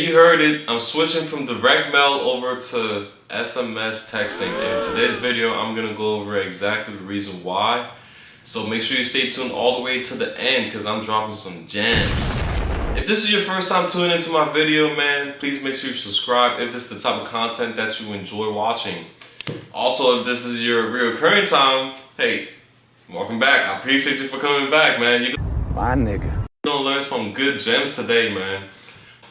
You heard it, I'm switching from direct mail over to SMS texting. And in today's video, I'm gonna go over exactly the reason why. So make sure you stay tuned all the way to the end because I'm dropping some gems. If this is your first time tuning into my video, man, please make sure you subscribe if this is the type of content that you enjoy watching. Also, if this is your recurring time, hey, welcome back. I appreciate you for coming back, man. My nigga. You're gonna learn some good gems today, man.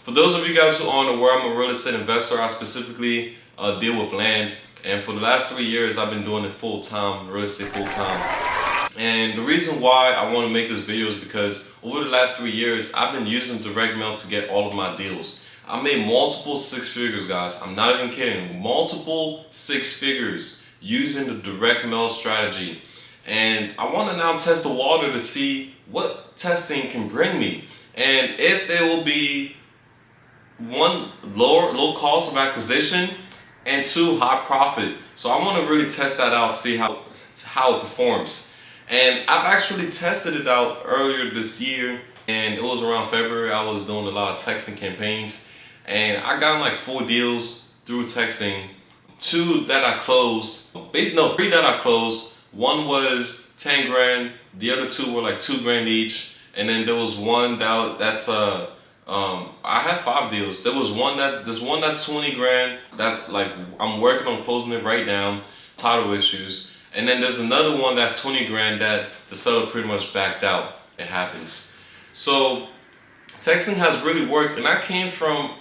For those of you guys who aren't aware, I'm a real estate investor. I specifically deal with land, and for the last 3 years, I've been doing it full-time, real estate full-time. And the reason why I want to make this video is because over the last 3 years, I've been using direct mail to get all of my deals. I made multiple six figures, guys. I'm not even kidding. Multiple six figures using the direct mail strategy. And I want to now test the water to see what testing can bring me. And if there will be one, low cost of acquisition, and two, high profit. So I want to really test that out, see how it performs. And I've actually tested it out earlier this year, and it was around February. I was doing a lot of texting campaigns, and I got like 4 deals through texting. 2 that I closed, three that I closed. One was 10 grand, the other 2 were like 2 grand each, and then there was one that's I had 5 deals. There was one that's 20 grand. That's like, I'm working on closing it right now, title issues. And then there's another one that's 20 grand that the seller pretty much backed out. It happens. So texting has really worked, and I came from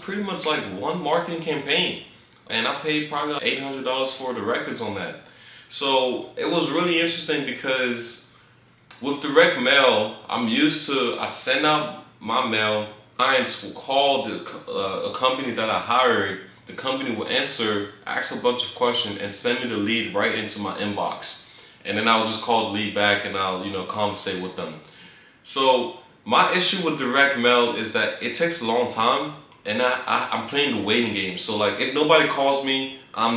pretty much like one marketing campaign, and I paid probably like $800 for the records on that. So it was really interesting because with direct mail, I send out my mail, clients will call a company that I hired, the company will answer, ask a bunch of questions, and send me the lead right into my inbox. And then I'll just call the lead back and I'll, conversate with them. So my issue with direct mail is that it takes a long time, and I'm playing the waiting game. So like, if nobody calls me, I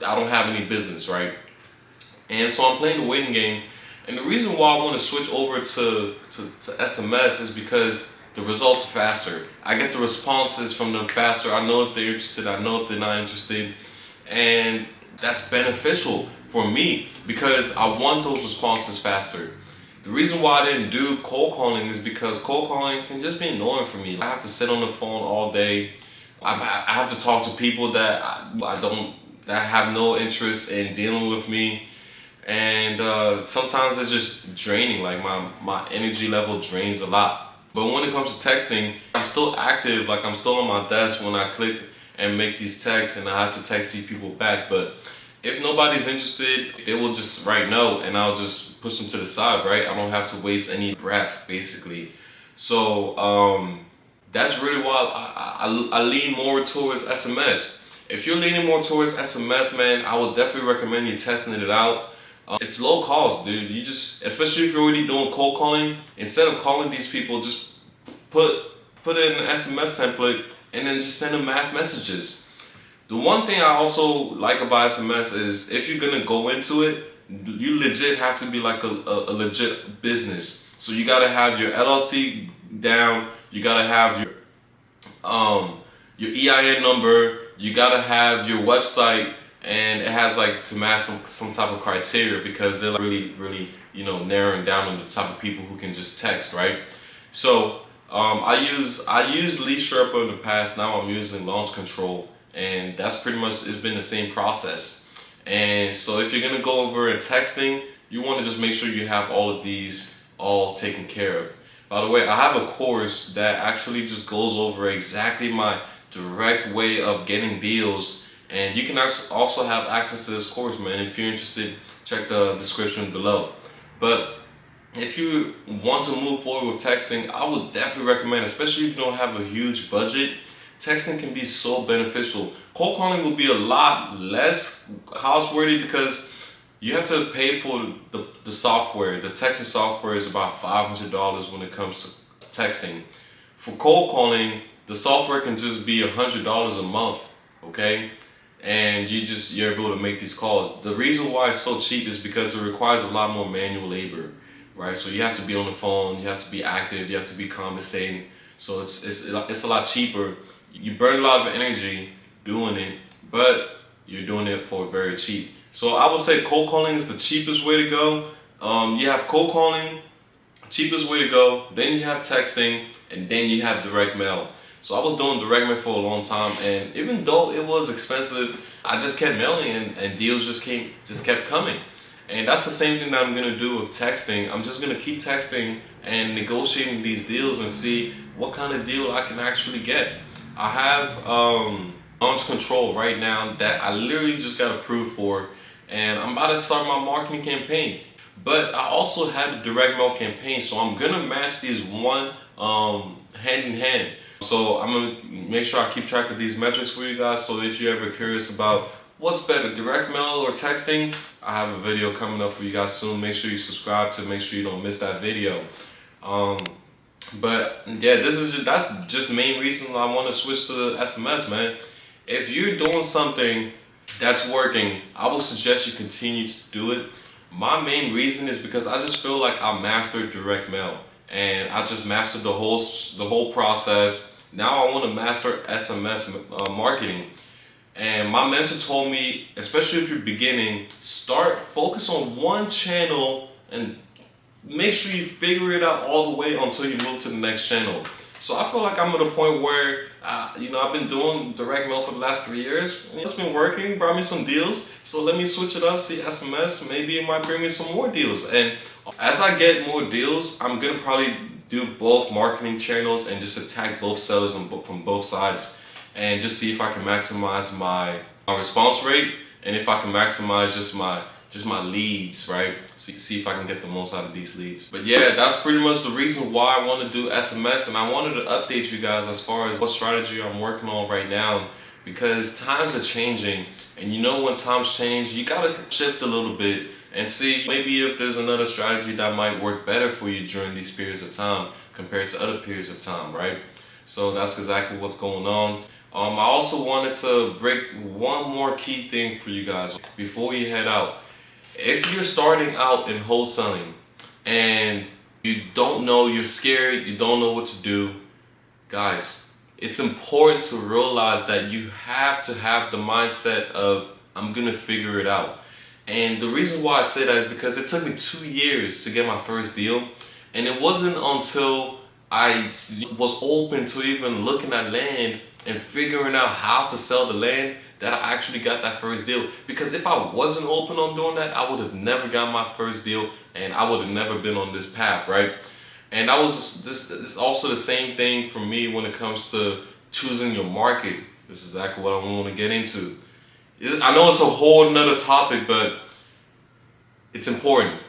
don't have any business, right? And so I'm playing the waiting game. And the reason why I want to switch over to SMS is because the results are faster. I get the responses from them faster. I know if they're interested, I know if they're not interested. And that's beneficial for me because I want those responses faster. The reason why I didn't do cold calling is because cold calling can just be annoying for me. I have to sit on the phone all day. I have to talk to people that that have no interest in dealing with me. And sometimes it's just draining, like my energy level drains a lot. But when it comes to texting, I'm still active, like I'm still on my desk when I click and make these texts, and I have to text these people back. But if nobody's interested, they will just write no, and I'll just push them to the side, right? I don't have to waste any breath, basically. So that's really why I lean more towards SMS. If you're leaning more towards SMS, man, I would definitely recommend you testing it out. It's low cost, dude. You just, especially if you're already doing cold calling, instead of calling these people, just put it in an SMS template and then just send them mass messages. The one thing I also like about SMS is if you're gonna go into it, you legit have to be like a legit business. So you gotta have your LLC down, you gotta have your EIN number, you gotta have your website, and it has like to match some type of criteria because they're like really narrowing down on the type of people who can just text, right? So I used Lead Sherpa in the past. Now I'm using Launch Control, and that's pretty much, it's been the same process. And so if you're gonna go over and texting, you want to just make sure you have all of these all taken care of. By the way, I have a course that actually just goes over exactly my direct way of getting deals. And you can also have access to this course, man. If you're interested, check the description below. But if you want to move forward with texting, I would definitely recommend, especially if you don't have a huge budget, texting can be so beneficial. Cold calling will be a lot less cost-worthy because you have to pay for the software. The texting software is about $500 when it comes to texting. For cold calling, the software can just be $100 a month, okay? And you're able to make these calls. The reason why it's so cheap is because it requires a lot more manual labor, right? So you have to be on the phone, you have to be active, you have to be conversating. So it's a lot cheaper. You burn a lot of energy doing it, but you're doing it for very cheap. So I would say cold calling is the cheapest way to go. You have cold calling, cheapest way to go. Then you have texting, and then you have direct mail. So I was doing direct mail for a long time, and even though it was expensive, I just kept mailing, and deals just kept coming. And that's the same thing that I'm gonna do with texting. I'm just gonna keep texting and negotiating these deals and see what kind of deal I can actually get. I have launch control right now that I literally just got approved for, and I'm about to start my marketing campaign. But I also had a direct mail campaign, so I'm gonna match these one hand in hand. So I'm gonna make sure I keep track of these metrics for you guys. So if you're ever curious about what's better, direct mail or texting, I have a video coming up for you guys soon. Make sure you subscribe to make sure you don't miss that video. But yeah, that's just main reason I want to switch to SMS, man. If you're doing something that's working, I would suggest you continue to do it. My main reason is because I just feel like I mastered direct mail, and I just mastered the whole process. Now I want to master SMS marketing. And my mentor told me, especially if you're beginning, focus on one channel and make sure you figure it out all the way until you move to the next channel. So I feel like I'm at a point where, I've been doing direct mail for the last 3 years. And it's been working, brought me some deals. So let me switch it up, see SMS, maybe it might bring me some more deals. And as I get more deals, I'm gonna probably do both marketing channels and just attack both sellers from both sides, and just see if I can maximize my response rate, and if I can maximize just my leads, right? See if I can get the most out of these leads. But yeah, that's pretty much the reason why I want to do SMS, and I wanted to update you guys as far as what strategy I'm working on right now, because times are changing, and when times change, you gotta shift a little bit and see maybe if there's another strategy that might work better for you during these periods of time compared to other periods of time, right? So that's exactly what's going on. I also wanted to break one more key thing for you guys before you head out. If you're starting out in wholesaling and you don't know, you're scared, you don't know what to do, guys, it's important to realize that you have to have the mindset of, I'm gonna figure it out. And the reason why I say that is because it took me 2 years to get my first deal, and it wasn't until I was open to even looking at land and figuring out how to sell the land that I actually got that first deal. Because if I wasn't open on doing that, I would have never got my first deal, and I would have never been on this path, right? And this is also the same thing for me when it comes to choosing your market. This is exactly what I want to get into. I know it's a whole nother topic, but it's important.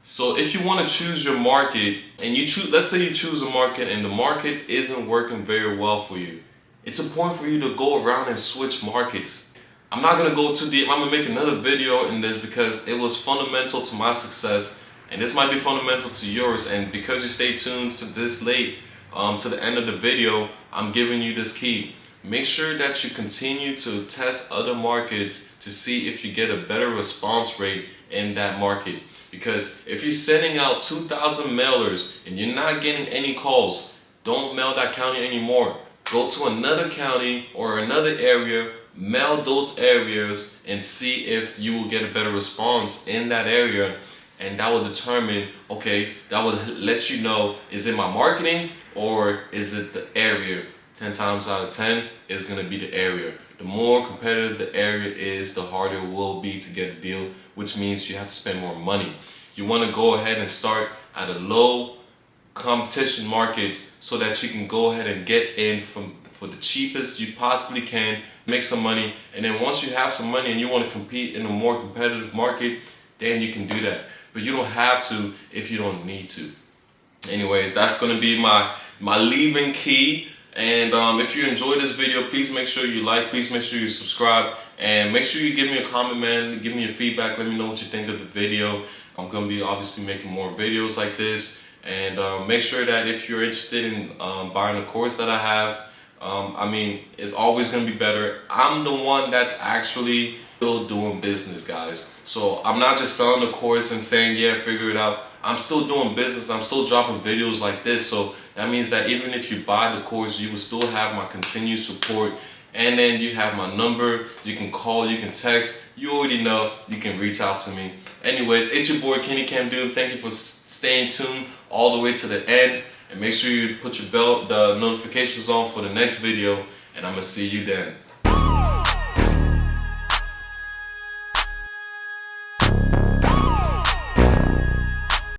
So if you want to choose your market, and let's say you choose a market and the market isn't working very well for you, it's important for you to go around and switch markets. I'm not going to go too deep. I'm going to make another video in this because it was fundamental to my success, and this might be fundamental to yours. And because you stay tuned to this late, to the end of the video, I'm giving you this key. Make sure that you continue to test other markets to see if you get a better response rate in that market. Because if you're sending out 2,000 mailers and you're not getting any calls, don't mail that county anymore. Go to another county or another area, mail those areas, and see if you will get a better response in that area. And that will determine, okay, that will let you know, is it my marketing or is it the area? 10 times out of 10 is going to be the area. The more competitive the area is, the harder it will be to get a deal, which means you have to spend more money. You want to go ahead and start at a low competition market so that you can go ahead and get in for the cheapest you possibly can, make some money, and then once you have some money and you want to compete in a more competitive market, then you can do that. But you don't have to if you don't need to. Anyways, that's going to be my leaving key. And if you enjoyed this video, please make sure you like, please make sure you subscribe, and make sure you give me a comment, man. Give me your feedback, let me know what you think of the video. I'm going to be obviously making more videos like this. And make sure that if you're interested in buying a course that I have, it's always going to be better. I'm the one that's actually still doing business, guys. So I'm not just selling the course and saying, yeah, figure it out. I'm still doing business. I'm still dropping videos like this. So That means that even if you buy the course, you will still have my continued support. And then you have my number. You can call, you can text. You already know you can reach out to me. Anyways, it's your boy Kenny Cam Dude. Thank you for staying tuned all the way to the end. And make sure you put the notifications on for the next video. And I'm going to see you then.